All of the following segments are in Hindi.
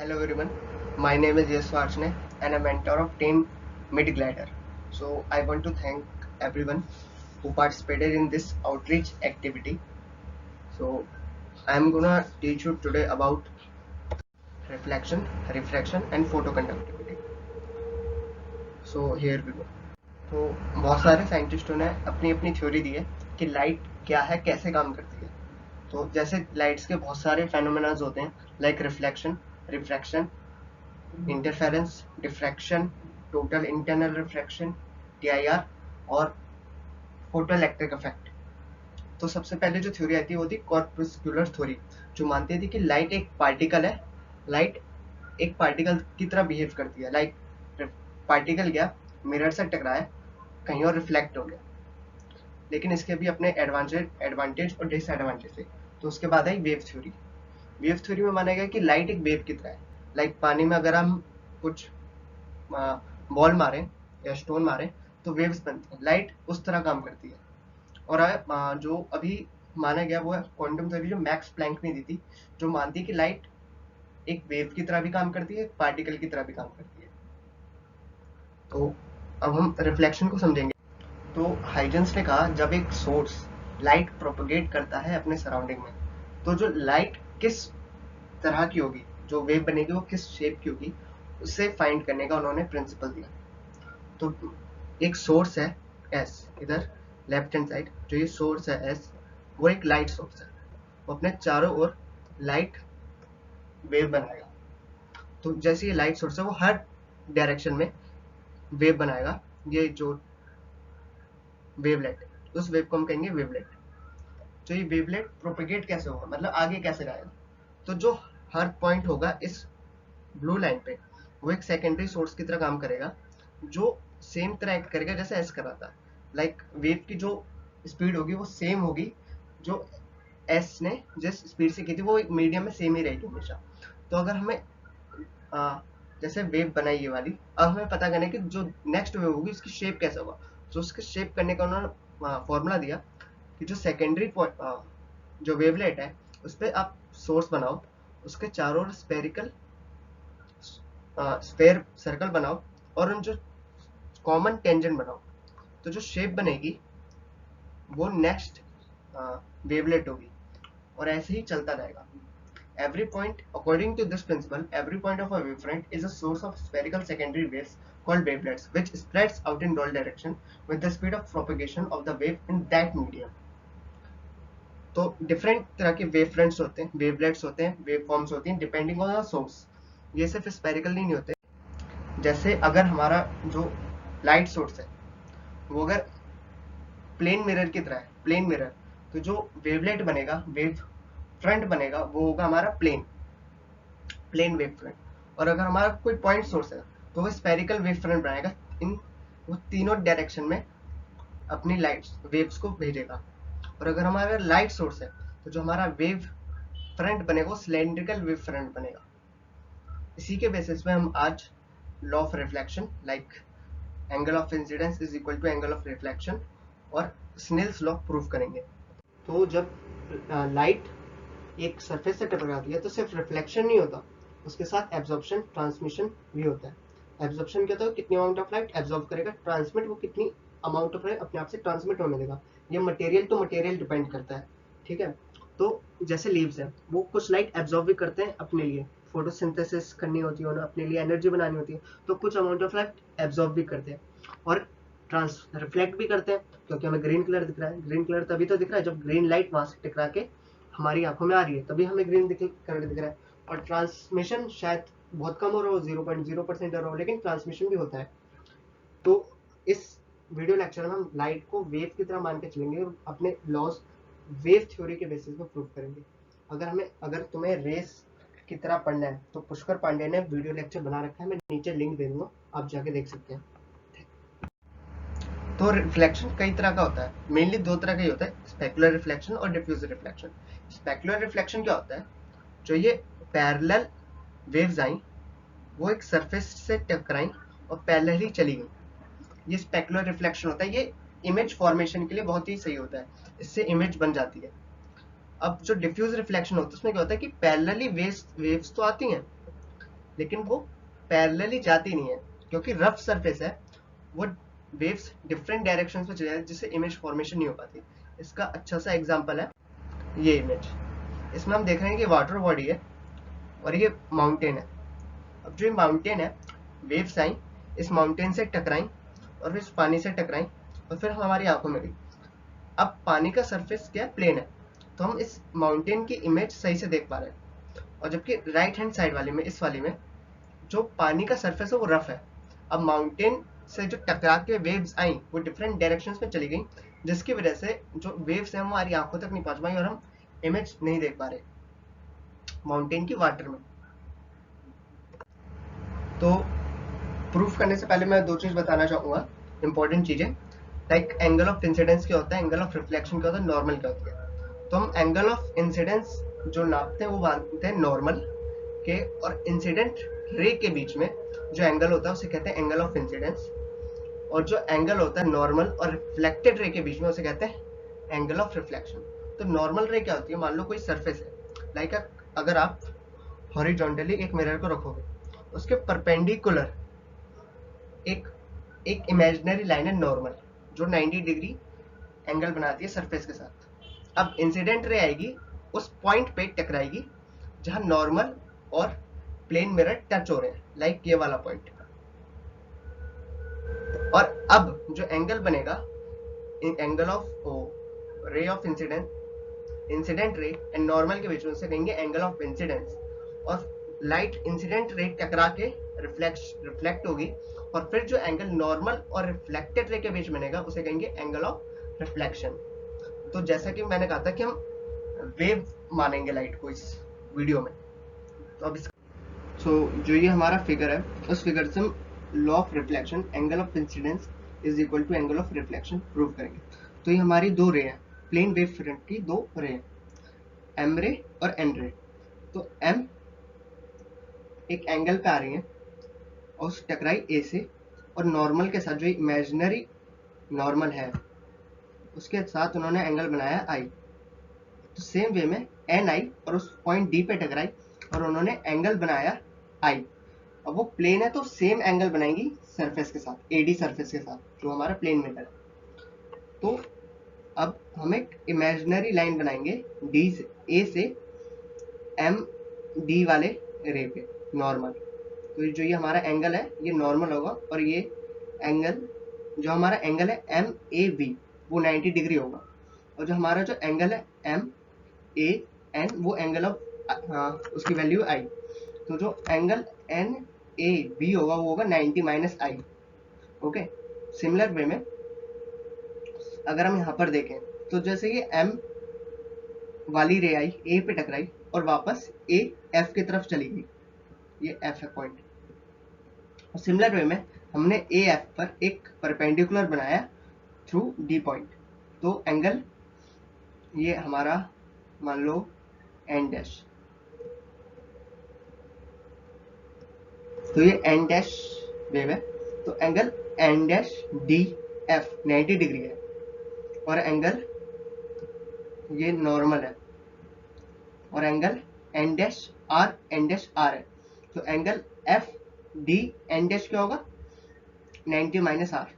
Hello everyone, my name is Yash Varsne and I'm mentor of Team Mid Glider. So I want to thank everyone who participated in this outreach activity. So I'm gonna teach you today about reflection, refraction and photoconductivity. So here we go. तो बहुत सारे साइंटिस्टों ने अपनी अपनी थ्योरी दी है कि लाइट क्या है, कैसे काम करती है। तो जैसे लाइट्स के बहुत सारे फेनोमेनाज होते हैं like reflection, refraction, interference, diffraction, total internal refraction, TIR और फोटो इलेक्ट्रिक इफेक्ट। तो सबसे पहले जो थ्योरी आती है वो थी कॉर्पस्कुलर थ्योरी, जो मानती थी कि लाइट एक पार्टिकल है, लाइट एक पार्टिकल की तरह बिहेव करती है। लाइक पार्टिकल गया, मिरर से टकराया, कहीं और रिफ्लेक्ट हो गया। लेकिन इसके भी अपने एडवांटेज और डिसएडवांटेज है। तो उसके बाद आई वेव थ्योरी। वेव थ्योरी में माना गया कि लाइट एक वेव की तरह है। लाइक पानी में अगर हम कुछ बॉल मारें या स्टोन मारें तो वेव्स बनती है, लाइट उस तरह काम करती है। और जो अभी माना गया वो है क्वांटम थ्योरी, जो मैक्स प्लैंक ने दी थी, जो मानती है कि लाइट एक वेव की तरह भी काम करती है, पार्टिकल की तरह भी काम करती है। तो अब हम रिफ्लेक्शन को समझेंगे। तो हाइजेंस ने कहा जब एक सोर्स लाइट प्रोपगेट करता है अपने सराउंडिंग में, तो जो लाइट किस तरह की होगी, जो वेव बनेगी वो किस शेप की होगी, उससे फाइंड करने का उन्होंने प्रिंसिपल दिया। तो एक सोर्स है एस, इधर लेफ्ट हैंड साइड जो ये सोर्स है एस, वो एक लाइट सोर्स है। वो अपने चारों ओर लाइट वेव बनाएगा। तो जैसे ये लाइट सोर्स है वो हर डायरेक्शन में वेव बनाएगा। ये जो वेवलेट, उस वेव को हम कहेंगे वेवलेट। तो ये वेवलेट प्रोपेगेट कैसे होगा, मतलब आगे कैसे जाएगा। तो जो हर पॉइंट होगा इस ब्लू लाइन पे, वो एक सेकेंडरी सोर्स की तरह काम करेगा, जो सेम तरह एक्ट करेगा जैसे एस कर रहा था। लाइक वेव की जो स्पीड होगी वो सेम होगी, जो एस ने जिस स्पीड से की थी वो एक मीडियम में सेम ही रहेगी हमेशा। तो अगर हमें जैसे वेव बनाई ये वाली, अब हमें पता करना है कि जो नेक्स्ट वेव होगी उसकी शेप कैसा होगा। तो उसके शेप करने का उन्होंने फॉर्मूला दिया कि जो सेकेंडरी जो वेवलेट है उस पर आप सोर्स बनाओ, उसके चारों ओर स्पेरिकल स्फेयर सर्कल बनाओ और उन जो कॉमन टेंजेंट बनाओ। तो जो शेप बनेगी वो नेक्स्ट वेवलेट होगी और ऐसे ही चलता रहेगा। Every point, according to this principle, every point of a wavefront is a source of spherical secondary waves called wavelets, which spreads out in all direction with the speed of propagation of the wave in that medium. तो डिफरेंट तरह के वेव फ्रंट्स होते हैं, वेवलेट्स होते हैं, वेव फॉर्म्स होती हैं डिपेंडिंग ऑन द सोर्स। ये सिर्फ स्पेरिकल नहीं होते। जैसे अगर हमारा जो लाइट सोर्स है वो अगर प्लेन मिरर की तरह है, प्लेन मिरर, तो जो वेवलेट बनेगा, वेव फ्रंट बनेगा, वो होगा हमारा प्लेन, प्लेन वेव फ्रंट। और अगर हमारा कोई पॉइंट सोर्स है तो वो स्पेरिकल वेव फ्रंट बनाएगा, इन वो तीनों डायरेक्शन में अपनी लाइट्स वेव्स को भेजेगा। और अगर हमारा लाइट सोर्स है तो जो हमारा वेव फ्रंट बनेगा वो सिलेंड्रिकल वेव फ्रंट बनेगा। इसी के बेसिस पे हम आज law of reflection, like angle of incidence is equal to angle of reflection और स्नेल्स लॉ प्रूव करेंगे। तो जब लाइट एक सरफेस से टकराती है तो सिर्फ रिफ्लेक्शन नहीं होता, उसके साथ एब्जॉर्प्शन, ट्रांसमिशन भी होता है। एब्जॉर्प्शन क्या होता है, कितनी अमाउंट ऑफ लाइट एब्जॉर्ब करेगा, ट्रांसमिट वो कितनी अमाउंट ऑफ लाइट अपने आप से ट्रांसमिट होने देगा। ये मटेरियल टू मटेरियल डिपेंड करता है, ठीक है। तो जैसे लीव्स है वो कुछ लाइट एब्जॉर्ब भी करते हैं अपने लिए, फोटोसिंथेसिस करनी होती है उन्हें, अपने लिए एनर्जी बनानी होती है, तो कुछ अमाउंट ऑफ लाइट एब्जॉर्ब भी करते हैं और रिफ्लेक्ट भी करते हैं। क्योंकि हमें ग्रीन कलर दिख रहा है, ग्रीन कलर तभी तो दिख रहा है जब ग्रीन लाइट वहां से टकरा के हमारी आंखों में आ रही है, तभी हमें ग्रीन कलर दिख रहा है। और ट्रांसमिशन शायद बहुत कम हो रहा हो, 0.0% हो रहा हो, लेकिन ट्रांसमिशन भी होता है। तो इस वीडियो लेक्चर में हम लाइट को वेव की तरह मान के चलेंगे और अपने लॉज वेव थ्योरी के बेसिस पे प्रूव करेंगे। अगर तुम्हें रेस की तरह पढ़ना है तो पुष्कर पांडे ने वीडियो लेक्चर बना रखा है, मैं नीचे लिंक दे दूंगा, आप जाके देख सकते हैं। तो रिफ्लेक्शन कई तरह का होता है, मेनली दो तरह का ही होता है, स्पेकुलर रिफ्लेक्शन और डिफ्यूज रिफ्लेक्शन। स्पेकुलर रिफ्लेक्शन क्या होता है, जो ये पैरेलल वेव्स आई, वो एक सरफेस से टकराई और पैरेलल ही चली गई, ये स्पेकुलर रिफ्लेक्शन होता है। ये इमेज फॉर्मेशन के लिए बहुत ही सही होता है, इससे इमेज बन जाती है। अब जो डिफ्यूज रिफ्लेक्शन होता है उसमें क्या होता है कि पैरेलली वेव्स तो आती हैं, लेकिन वो पैरेलली जाती नहीं है क्योंकि रफ सरफेस है, वो वेव्स डिफरेंट डायरेक्शंस में चले जाती है जिससे इमेज फॉर्मेशन नहीं हो पाती। इसका अच्छा सा एग्जांपल है ये इमेज। इसमें हम देख रहे हैं कि वाटर बॉडी है और ये माउंटेन है। अब जो ये माउंटेन है, वेव्स आई, इस माउंटेन से टकराई और फिर इस पानी से टकराई और फिर हमारी आंखों में गई। अब पानी का सरफेस क्या है, प्लेन है, तो हम इस माउंटेन की इमेज सही से देख पा रहे हैं। और जबकि राइट हैंड साइड वाली में, इस वाली में, जो पानी का सरफेस है वो रफ है। अब माउंटेन से जो टकरा के वेव्स आई वो डिफरेंट डायरेक्शंस में चली गई, जिसकी वजह से जो वेव्स हैं हमारी आंखों तक नहीं पहुंच पाई और हम इमेज नहीं देख पा रहे माउंटेन की वाटर में। तो प्रूफ करने से पहले मैं दो चीज बताना चाहूंगा, इंपॉर्टेंट चीजें, लाइक एंगल ऑफ इंसिडेंस क्या होता है, एंगल ऑफ रिफ्लेक्शन क्या होता है, नॉर्मल क्या होती है। तो हम एंगल ऑफ इंसिडेंस जो नापते हैं वो मानते हैं नॉर्मल के, और इंसिडेंट रे के बीच में जो एंगल होता है उसे कहते हैं एंगल ऑफ इंसिडेंस, और जो एंगल होता है नॉर्मल और रिफ्लेक्टेड रे के बीच में उसे कहते हैं एंगल ऑफ रिफ्लेक्शन। तो नॉर्मल रे क्या होती है, मान लो कोई सरफेस है, लाइक अगर आप हॉरिजॉन्टली एक मिरर को रखोगे, उसके परपेंडिकुलर एक एक इमेजिनरी लाइन है नॉर्मल, जो 90 डिग्री एंगल बनाती है सरफेस के साथ। अब इंसिडेंट रे आएगी, उस पॉइंट पे टकराएगी जहां नॉर्मल और प्लेन मिरर टच हो रहे हैं, लाइक ये वाला पॉइंट। और अब जो एंगल बनेगा, angle of ray of incident ray and normal के बीच में उसे कहेंगे एंगल ऑफ इंसिडेंस। और लाइट इंसिडेंट रे टकरा के रिफ्लेक्ट होगी, और फिर जो एंगल नॉर्मल और रिफ्लेक्टेड रे के बीच बनेगा उसे कहेंगे एंगल ऑफ रिफ्लेक्शन। तो जैसा कि मैंने कहा था कि हम वेव मानेंगे लाइट को इस वीडियो में। तो अब जो ये हमारा फिगर है, उस फिगर से हम law of reflection, angle of incidence is equal to angle of reflection prove करेंगे। तो ये हमारी दो रे है, प्लेन वेव फ्रंट की दो रे है, एम रे और एन रे। तो एम एक एंगल पे आ रही है और उस टकराई ए से, और नॉर्मल के साथ जो इमेजिनरी नॉर्मल है उसके साथ उन्होंने एंगल बनाया आई। तो सेम वे में एन आई और उस पॉइंट डी पे टकराई और उन्होंने एंगल बनाया आई। अब वो प्लेन है तो सेम एंगल बनाएंगी सरफेस के साथ, एडी सरफेस के साथ जो हमारा प्लेन में है। तो अब हम एक इमेजिनरी लाइन बनाएंगे डी से, ए से एम डी वाले रे पे नॉर्मल। तो जो ये हमारा एंगल है ये नॉर्मल होगा, और ये एंगल जो हमारा एंगल है एम ए बी वो 90 डिग्री होगा, और जो हमारा जो एंगल है एम ए एन वो एंगल ऑफ उसकी वैल्यू आई। तो जो एंगल एन ए बी होगा वो होगा 90 माइनस आई। ओके, सिमिलर वे में अगर हम यहाँ पर देखें तो जैसे ये एम वाली रे आई ए पे टकराई और वापस ए एफ की तरफ चली गई, ये एफ है पॉइंट। और सिमिलर वे में हमने ए एफ पर एक परपेंडिकुलर बनाया थ्रू डी पॉइंट। तो एंगल ये हमारा मान लो एन डैश, तो ये एन डैश वेव है, तो angle N dash D F 90 degree है, और एंगल ये नॉर्मल है, और एंगल एन डैश आर है। तो angle F D N dash क्या होगा, 90 माइनस आर।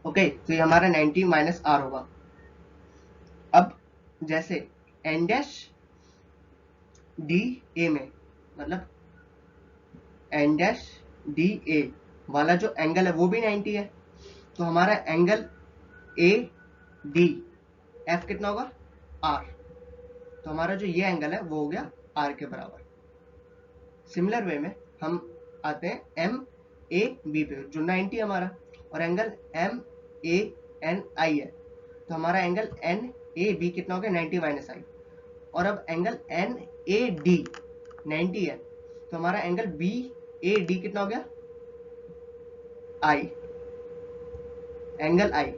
ओके, तो ये हमारा 90 माइनस आर होगा। अब जैसे एन डैश डी ए में, मतलब एन डैश डी ए वाला जो एंगल है वो भी 90 है, तो हमारा एंगल ए डी एफ कितना होगा, आर। तो हमारा जो ये एंगल है वो हो गया आर के बराबर। सिमिलर वे में हम आते हैं एम ए बी पे जो 90 हमारा, और एंगल एम ए एन आई है, तो हमारा एंगल एन ए बी कितना हो गया, 90 माइनस आई। और अब एंगल एन ए डी 90 है, तो हमारा एंगल बी ए डी कितना हो गया, आई, एंगल आई।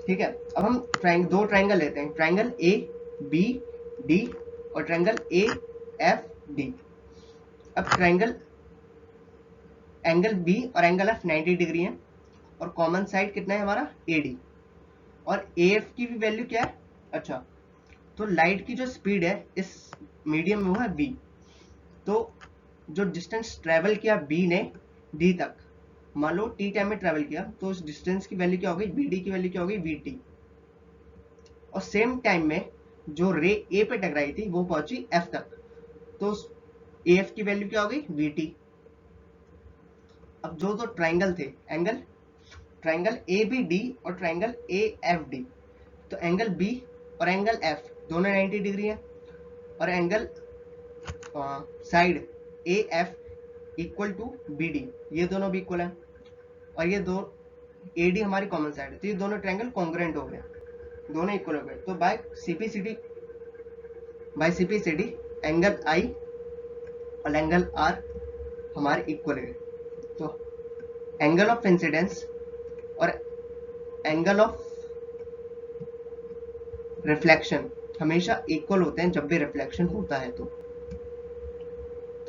ठीक है, अब हम दो ट्राइंगल लेते हैं, ट्राइंगल ए बी डी और ट्राइंगल ए एफ डी। अब ट्राइंगल एंगल बी और एंगल एफ 90 डिग्री है, और कॉमन साइड कितना है हमारा, ए डी, और ए एफ की भी वैल्यू क्या है, अच्छा, तो लाइट की जो स्पीड है इस मीडियम में वो है v, तो जो डिस्टेंस ट्रेवल किया बी ने डी तक, मान लो टी टाइम में ट्रेवल किया, तो उस डिस्टेंस की वैल्यू क्या हो गई, बी डी की वैल्यू क्या हो गई, वी टी। और सेम टाइम में जो रे ए पे टकराई थी वो पहुंची एफ तक, तो ए एफ की वैल्यू क्या हो गई, वी टी। अब जो दो ट्राइंगल थे, angle triangle A B D और ट्राइंगल ए एफ डी, तो एंगल बी और एंगल एफ दोनों 90 डिग्री है, और angle side A F equal to B D, ये दोनों भी इक्वल है, और ये दो ए डी हमारी कॉमन साइड है, तो ये दोनों ट्राइंगल कॉन्ग्रुएंट हो गए, दोनों इक्वल हो गए। तो बाय सीपीसीडी एंगल आई और एंगल आर हमारे इक्वल है। तो एंगल ऑफ इंसिडेंस और एंगल ऑफ रिफ्लेक्शन हमेशा इक्वल होते हैं जब भी रिफ्लेक्शन होता है। तो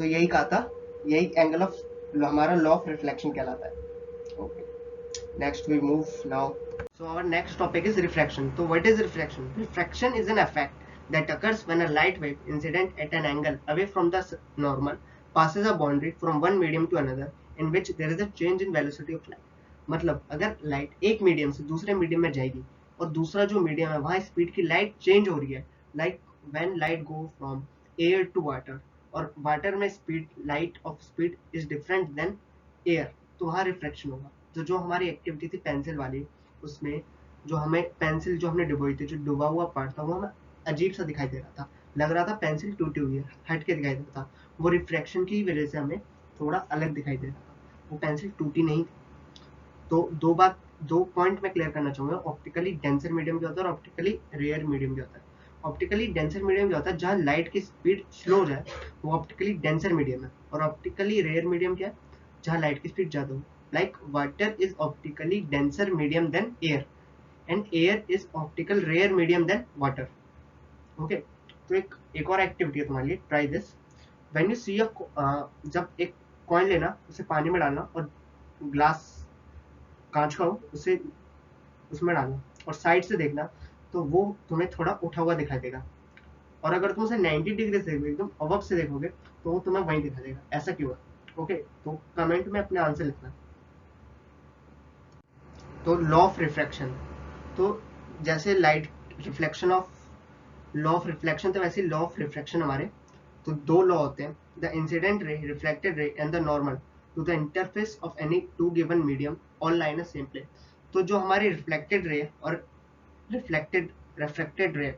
यही कहा था, यही एंगल ऑफ हमारा लॉ ऑफ रिफ्लेक्शन कहलाता है। Okay, next we move now. So our next topic is refraction. So what is refraction? Refraction is an effect that occurs when a light wave incident at an angle away from the normal passes a boundary from one medium to another in which there is a change in velocity of light. मतलब अगर लाइट एक मीडियम से दूसरे मीडियम में जाएगी और दूसरा जो मीडियम है वहाँ स्पीड की लाइट चेंज हो रही है, like when light go from air to water, और वाटर में speed light of speed is different than air, तो वहाँ रिफ्रैक्शन होगा। तो जो हमारी एक्टिविटी थी पेंसिल वाली, उसमें जो हमें पेंसिल जो हमने डुबोई थी, जो डूबा हुआ पार्ट था वो हमें अजीब सा दिखाई दे रहा था, लग रहा था पेंसिल टूटी हुई है, हट के दिखाई देता था। वो रिफ्रैक्शन की वजह से हमें थोड़ा अलग दिखाई दे रहा था, वो पेंसिल टूटी नहीं थी। तो दो पॉइंट मैं क्लियर करना चाहूंगा, ऑप्टिकली डेंसर मीडियम क्या होता है और ऑप्टिकली रेयर मीडियम क्या होता है। ऑप्टिकली डेंसर मीडियम क्या होता है, जहाँ लाइट की स्पीड स्लो हो जाए वो ऑप्टिकली डेंसर मीडियम है, और ऑप्टिकली रेयर मीडियम क्या है, जहाँ लाइट की स्पीड ज्यादा हो। Like water is optically denser medium than air, and air is optical rare medium than water. Okay, तो एक और एक्टिविटी है तुम्हारे लिए, try this. When you see जब एक कॉइन लेना, उसे पानी में डालना और ग्लास कांच का हो उसे उसमें डालना और साइड से देखना, तो वो तुम्हें थोड़ा उठा हुआ दिखाई देगा। और अगर तुम उसे 90 डिग्री से एकदम अबव से देखोगे तो वो तुम्हें वहीं दिखाई देगा। ऐसा क्यों है? ओके, तो कमेंट में अपने आंसर लिखना। तो लॉ ऑफ रिफ्रैक्शन, तो जैसे light reflection of law of reflection, तो वैसे लॉ ऑफ रिफ्रैक्शन हमारे तो दो लॉ होते हैं, the incident ray, reflected ray and the normal to the interface of any two given medium all line a same plane. तो जो हमारी रिफ्लेक्टेड रे और रिफ्रैक्टेड रे,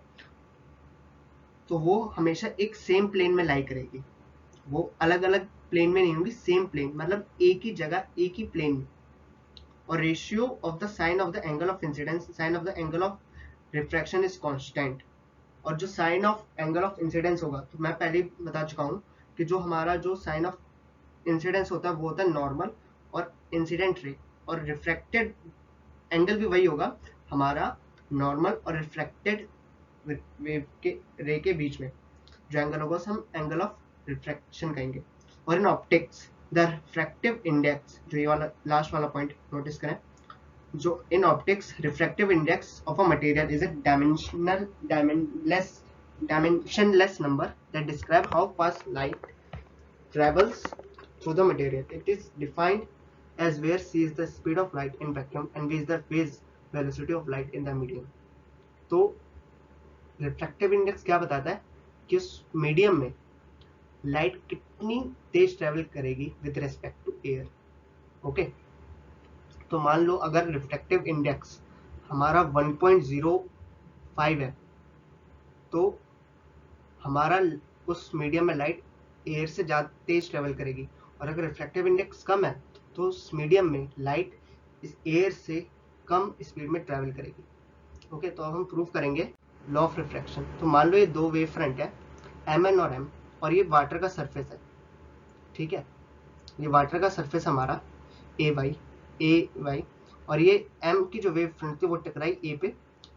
तो वो हमेशा एक सेम प्लेन में लाई करेगी, वो अलग अलग प्लेन में नहीं होंगी, सेम प्लेन मतलब एक ही जगह एक ही प्लेन में। और ratio of the sine of the angle of incidence, sine of the angle of refraction is constant. और जो sine of angle of incidence होगा, तो मैं पहले ही बता चुका हूँ कि जो हमारा जो साइन ऑफ इंसिडेंस होता है वो होता है नॉर्मल और इंसिडेंट रे, और रिफ्रैक्टेड एंगल भी वही होगा हमारा, नॉर्मल और रिफ्रैक्टेड वेव के रे के बीच में जो एंगल होगा उसे हम एंगल ऑफ रिफ्रैक्शन कहेंगे। और in optics the refractive index, जो ये वाला लास्ट वाला पॉइंट नोटिस करें, जो in optics refractive index of a material is a dimensionless number that describe how fast light travels through the material. It is defined as where c is the speed of light in vacuum and v is the phase velocity of light in the medium. तो रिफ्रैक्टिव इंडेक्स क्या बताता है कि उस मीडियम में लाइट कितनी तेज ट्रेवल करेगी with respect to air. Okay, तो मान लो अगर रिफ्रैक्टिव इंडेक्स हमारा 1.05 है, तो हमारा उस मीडियम में लाइट एयर से ज़्यादा तेज ट्रेवल करेगी, और अगर रिफ्रैक्टिव इंडेक्स कम है तो उस मीडियम में लाइट इस एयर से कम स्पीड में ट्रेवल करेगी। ओके, तो अब हम प्रूव करेंगे लॉ ऑफ रिफ्रैक्शन। तो मान लो ये दो वेव फ्रंट है mn और m, और ये वाटर का सरफेस है, ठीक है, ये वाटर का सरफेस हमारा ए वाई, और ये m की जो वेव फ्रंट थी वो टकराई ए पे,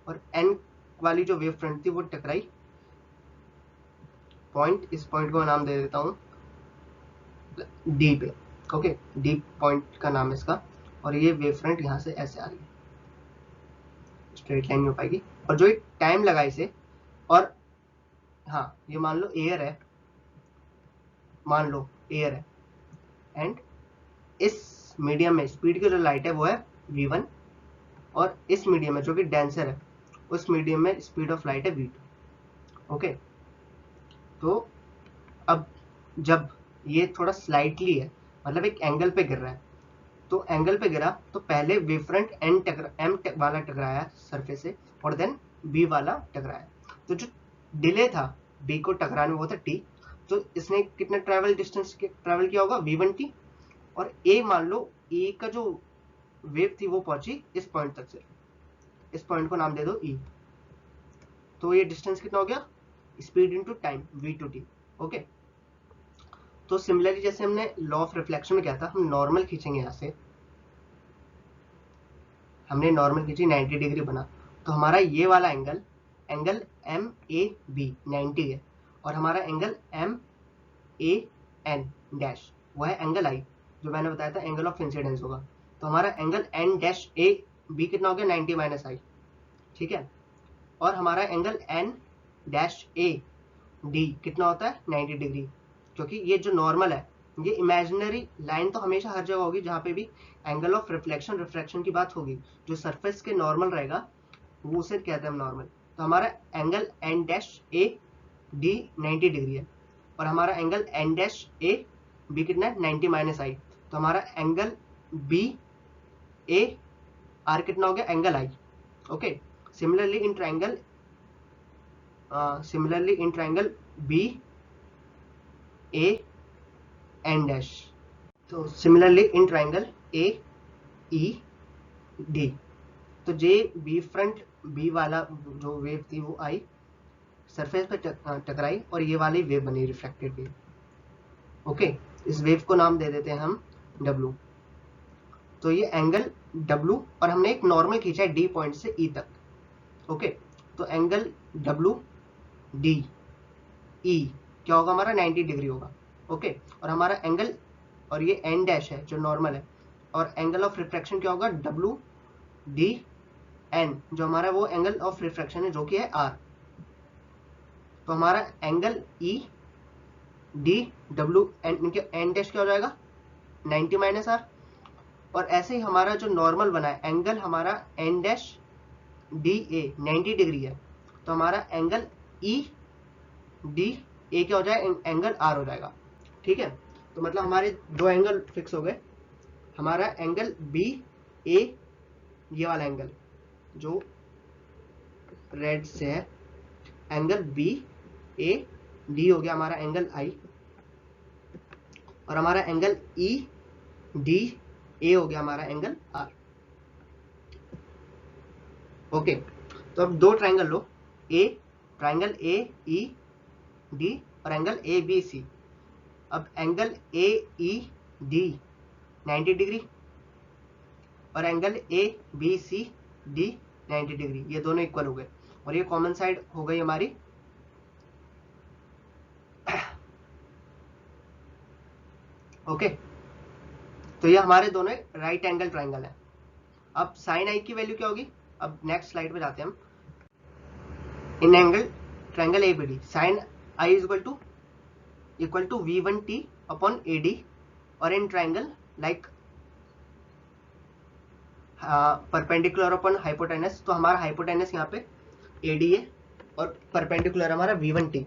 और n वाली जो वेव फ्रंट थी वो टकराई पॉइंट, इस पॉइंट को मैं नाम दे देता हूँ डी पे। ओके, डी पॉइंट का नाम है इसका, और ये वेव फ्रंट यहाँ से ऐसे आ रही है, स्ट्रेट लाइन नहीं हो पाएगी, और जो एक टाइम लगा इसे, और हाँ ये मान लो एयर है, मान लो एयर है, एंड इस मीडियम में स्पीड की जो लाइट है वो है v1, और इस मीडियम में जो कि डेंसर है उस मीडियम में स्पीड ऑफ लाइट है v2। ओके, तो अब जब ये थोड़ा स्लाइटली है, मतलब एक एंगल पे गिर रहा है, तो एंगल पे गिरा तो पहले वेव फ्रंट एम वाला टकराया सरफेस से, और देन बी वाला टकराया। तो जो डिले था बी को टकराने में वो था टी, तो इसने कितना डिस्टेंस ट्रेवल किया होगा v1t, और ए मान लो ए का जो वेव थी वो पहुंची इस पॉइंट तक से, इस पॉइंट को नाम दे दो ई, तो ये डिस्टेंस कितना हो गया, speed into time v2t। Okay, तो सिमिलरली जैसे हमने लॉ ऑफ रिफ्लेक्शन में किया था, हम नॉर्मल खींचेंगे, यहाँ से हमने नॉर्मल खींची 90 डिग्री बना, तो हमारा ये वाला एंगल एम ए बी 90 है, और हमारा angle M A N dash वो है एंगल आई, जो मैंने बताया था एंगल ऑफ इंसिडेंस होगा। तो हमारा angle N dash A B कितना हो गया, 90 माइनस आई, ठीक है। और हमारा angle N dash A D कितना होता है 90 डिग्री, क्योंकि ये जो नॉर्मल है, ये इमेजिनरी लाइन तो हमेशा हर जगह होगी जहाँ पे भी एंगल ऑफ रिफ्लेक्शन की बात होगी, जो सरफेस के नॉर्मल रहेगा वो उसे कहते हैं हम नॉर्मल। तो हमारा angle N dash A D 90 degree है, और हमारा angle N dash A B कितना है 90 माइनस आई, तो हमारा एंगल बी ए आर कितना हो गया, angle I. Okay, similarly in triangle B A N dash, तो similarly in triangle A E D, तो जे बी फ्रंट बी वाला जो वेव थी वो आई सरफेस पे टकराई, और ये वाली वेव बनी रिफ्लेक्टेड वेव। ओके, इस वेव को नाम दे देते हैं हम W। तो ये एंगल W, और हमने एक नॉर्मल खींचा है D पॉइंट से E तक। ओके, तो एंगल W D E क्या होगा, हमारा 90 डिग्री होगा। ओके, और हमारा एंगल, और ये एन डैश है जो नॉर्मल है, और एंगल ऑफ रिफ्रैक्शन क्या होगा, W D N, जो हमारा वो एंगल ऑफ रिफ्रैक्शन है जो कि है R। तो हमारा angle E D W N dash क्या हो जाएगा, 90 माइनस आर। और ऐसे ही हमारा जो नॉर्मल बना है एंगल हमारा N dash D A 90 degree है, तो हमारा एंगल ई डी ए क्या हो जाएगा, एंगल आर हो जाएगा। ठीक है, तो मतलब हमारे दो एंगल फिक्स हो गए। हमारा एंगल बी ए, ये वाला एंगल जो रेड से है, एंगल बी ए डी हो गया हमारा एंगल आई, और हमारा एंगल ई डी ए हो गया हमारा एंगल आर। ओके, तो अब दो ट्राइंगल लो, ट्राइंगल ए ई डी और एंगल ए बी सी। अब angle A E D 90 degree, और angle A B C D 90 degree, ये दोनों इक्वल हो गए, और ये कॉमन साइड हो गई हमारी। ओके, तो ये हमारे दोनों राइट एंगल ट्राइंगल है। अब साइन आई की वैल्यू क्या होगी, अब नेक्स्ट स्लाइड पे जाते हैं हम। In angle triangle A B D, sine I is equal to v1t upon A D, और in triangle like perpendicular upon hypotenuse, तो हमारा हाइपोटेनस यहाँ पे ए डी है और परपेंडिकुलर हमारा v1t।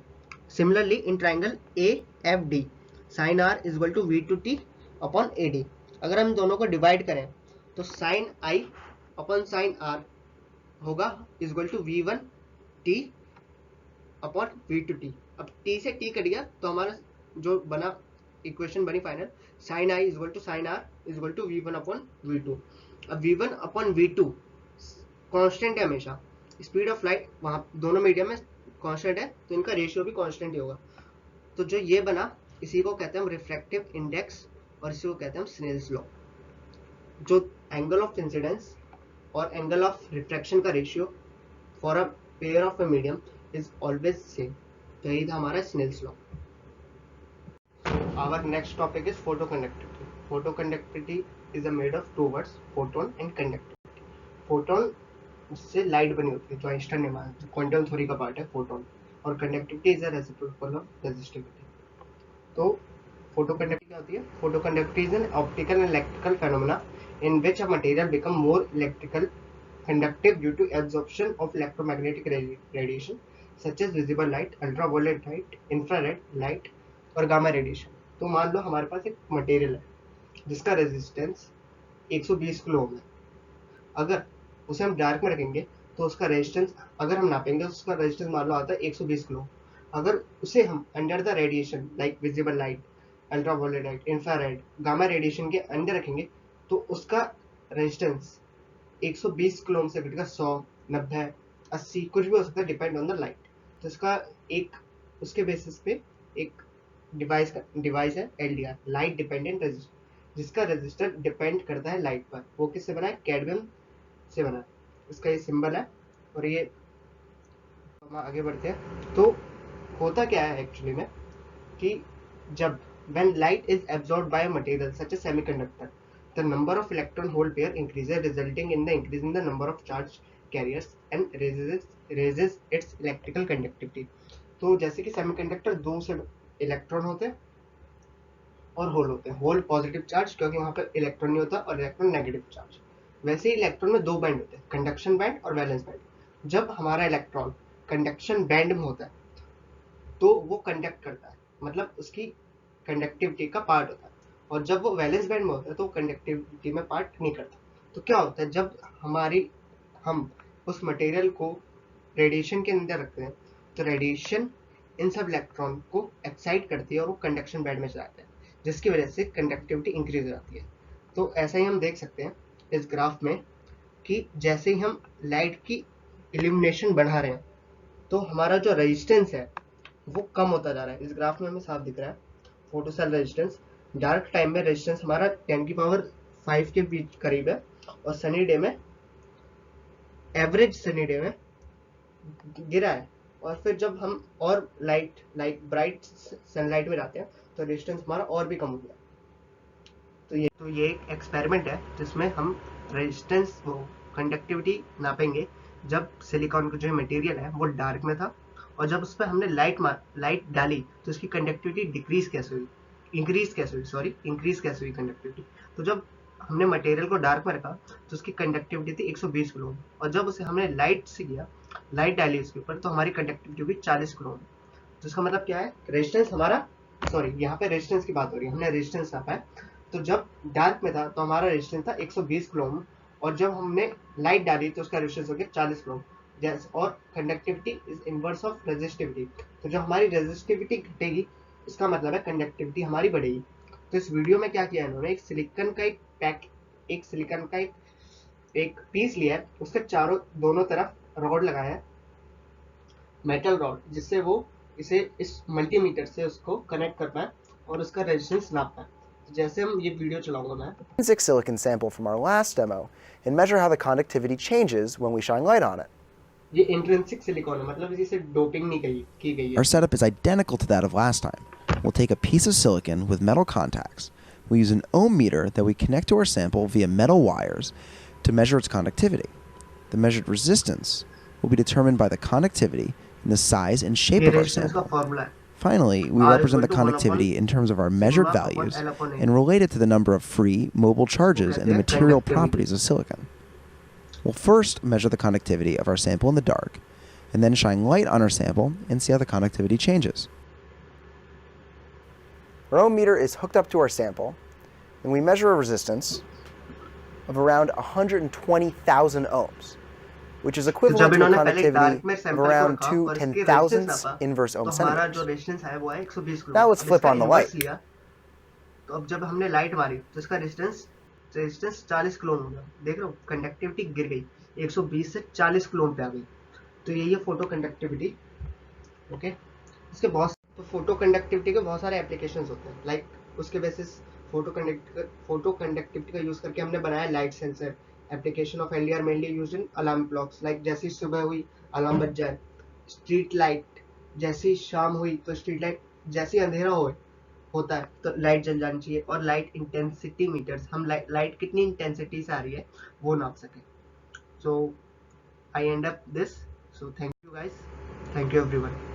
Similarly in triangle A F D, sine R is equal to v2t upon A D. अगर हम दोनों को डिवाइड करें तो sine I upon sine R होगा is equal to v1t upon v2t। अब t से t कट गया तो हमारा जो बना इक्वेशन बनी final, sine I is equal to sine R is equal to v1 upon v2। अब v1 अपॉन v2 कांस्टेंट है हमेशा, स्पीड ऑफ लाइट वहाँ दोनों मीडियम में कांस्टेंट है, तो इनका रेशियो भी कांस्टेंट ही होगा। तो जो ये बना इसी को कहते हैं हम रिफ्रैक्टिव इंडेक्स, और इसी को कहते हैं हम स्नेल्स लॉ। जो एंगल ऑफ इंसिडेंस और एंगल ऑफ रिफ्रैक्शन का ratio for a pair of a medium is always same, तो यही था हमारा Snell's law. Our next topic is photoconductivity. Photoconductivity is made of two words, photon and conductivity. Photon से लाइट बनी होती है, जो आइंस्टाइन ने माना, क्वांटम थ्योरी का पार्ट है फोटोन, और conductivity is a reciprocal of resistivity. तो फोटोकंडक्टिविटी क्या होती है? Photoconductivity is an optical and electrical phenomena in which a material become more electrical conductive due to absorption of electromagnetic radiation such as visible light, ultraviolet light, infrared light और गामा रेडिएशन। तो मान लो हमारे पास एक मटेरियल है जिसका रेजिस्टेंस 120 किलो ओम है। अगर उसे हम डार्क में रखेंगे तो उसका रेजिस्टेंस, अगर हम नापेंगे तो उसका रेजिस्टेंस मान लो आता है 120 किलो। अगर उसे हम under the radiation like visible light, ultraviolet light, infrared, gamma radiation के अंदर रखेंगे तो उसका रेजिस्टेंस 120 किलो ओम से घटकर 100, 90, 80 कुछ भी हो सकता है, डिपेंड ऑन द लाइट। तो इसका एक उसके बेसिस पे एक डिवाइस है LDR, लाइट डिपेंडेंट रेजिस्टर, जिसका रेजिस्टर डिपेंड करता है लाइट पर। वो किससे बना है? कैडमियम से बना है। इसका ये सिंबल है। और ये हम आगे बढ़ते हैं। तो होता क्या है एक्चुअली में कि जब when light is absorbed by a material such as semiconductor, the number of electron hole pair increases, resulting in the increase in the number of charge carriers and raises its electrical conductivity। तो जैसे कि सेमीकंडक्टर दो से इलेक्ट्रॉन होते हैं और होल होते हैं। होल पॉजिटिव चार्ज क्योंकि वहां पर इलेक्ट्रॉन नहीं होता, और इलेक्ट्रॉन नेगेटिव चार्ज। वैसे ही इलेक्ट्रॉन में दो बैंड होते हैं, कंडक्शन बैंड और वैलेंस बैंड। जब हमारा इलेक्ट्रॉन कंडक्शन बैंड में होता है तो वो कंडक्ट करता है, मतलब उसकी कंडक्टिविटी का पार्ट होता है। और जब वो वैलेंस बैंड में होता है तो कंडक्टिविटी में पार्ट नहीं करता। तो क्या होता है, जब हम उस मटेरियल को रेडिएशन के अंदर रखते हैं तो रेडिएशन इन सब इलेक्ट्रॉन को एक्साइट करती है और वो कंडक्शन बैंड में जाते हैं, जिसकी वजह से कंडक्टिविटी इंक्रीज हो जाती है। तो ऐसा ही हम देख सकते हैं इस ग्राफ में कि जैसे ही हम लाइट की इल्यूमिनेशन बढ़ा रहे हैं तो हमारा जो रेजिस्टेंस है वो कम होता जा रहा है। इस ग्राफ में हमें साफ दिख रहा है photo cell resistance. Dark time में रेजिस्टेंस हमारा 10⁵ के बीच करीब है, और सनी डे में, एवरेज सनी डे में गिरा है। और फिर जब हम और लाइट ब्राइट सनलाइट में जाते हैं तो रेजिस्टेंस हमारा और भी कम हो गया। तो ये एक एक्सपेरिमेंट है जिसमें हम रेजिस्टेंस वो कंडक्टिविटी नापेंगे जब सिलिकॉन का जो मटेरियल है वो डार्क में था, और जब उस पर हमने लाइट डाली तो उसकी कंडक्टिविटी इंक्रीज कैसे हुई कंडक्टिविटी। तो जब हमने मटेरियल को डार्क में रखा तो उसकी कंडक्टिविटी थी 120 किलो, और जब उसे हमने लाइट डाली उसके ऊपर तो हमारी कंडक्टिविटी हुई 40 किलो। तो इसका मतलब क्या है, रेजिस्टेंस हमारा, सॉरी यहाँ पे रेजिस्टेंस की बात हो रही है, हमने रेजिस्टेंस नापा है। तो जब डार्क में था तो हमारा रेजिस्टेंस था 120 किलो ओम, और जब हमने लाइट डाली तो उसका रेजिस्टेंस हो गया 40 किलो ओम। और conductivity is inverse of resistivity. तो जब हमारी रेजिस्टिविटी घटेगी इसका मतलब है कंडक्टिविटी हमारी बढ़ेगी। तो इस वीडियो में क्या किया इन्होंने, एक सिलिकॉन का एक पीस लिया है, उसके दोनों तरफ रॉड लगाया है, मेटल रॉड, जिससे वो इसे इस मल्टीमीटर से उसको कनेक्ट कर पाए और उसका रेजिस्टेंस नाप पाए। जैसे हम ये वीडियो चलाऊंगा मैं, intrinsic silicon sample from our last demo and measure how the conductivity changes when we shine light on it. ये इंट्रिंसिक सिलिकॉन है, मतलब इसी से डोपिंग नहीं की गई है। Our setup is identical to that of last time. We'll take a piece of silicon with metal contacts. We'll use an ohm meter that we connect to our sample via metal wires to measure its conductivity. The measured resistance will be determined by the conductivity and the size and shape of our sample. Finally, we represent the conductivity in terms of our measured values and relate it to the number of free mobile charges and the material properties of silicon. We'll first measure the conductivity of our sample in the dark, and then shine light on our sample and see how the conductivity changes. Our ohm meter is hooked up to our sample, and we measure a resistance of around 120,000 ohms, which is equivalent to a conductivity of around 2 10,000ths inverse ohm centimeters. Now let's flip on the light. तो अब जब हमने लाइट मारी तो इसका रेजिस्टेंस 40 किलो ओम हो गया। देख रहे हो, कंडक्टिविटी गिर गई, 120 से 40 किलो ओम पे आ गई। तो यही है फोटो कंडक्टिविटी। ओके, इसके फोटो कंडक्टिविटी के बहुत सारे एप्लीकेशंस होते हैं। लाइक उसके बेसिस फोटो कंडक्टिविटी का यूज करके हमने बनाया light sensor. Application of LDR mainly used in alarm clocks, like जैसे ही सुबह हुई अलार्म बज जाए। स्ट्रीट लाइट, जैसे ही शाम हुई तो स्ट्रीट लाइट, जैसे ही अंधेरा होता है तो लाइट जल जानी चाहिए। और लाइट इंटेंसिटी मीटर्स, हम लाइट कितनी इंटेंसिटी से आ रही है वो नाप सके। So I end up this. So thank you guys, thank you everyone.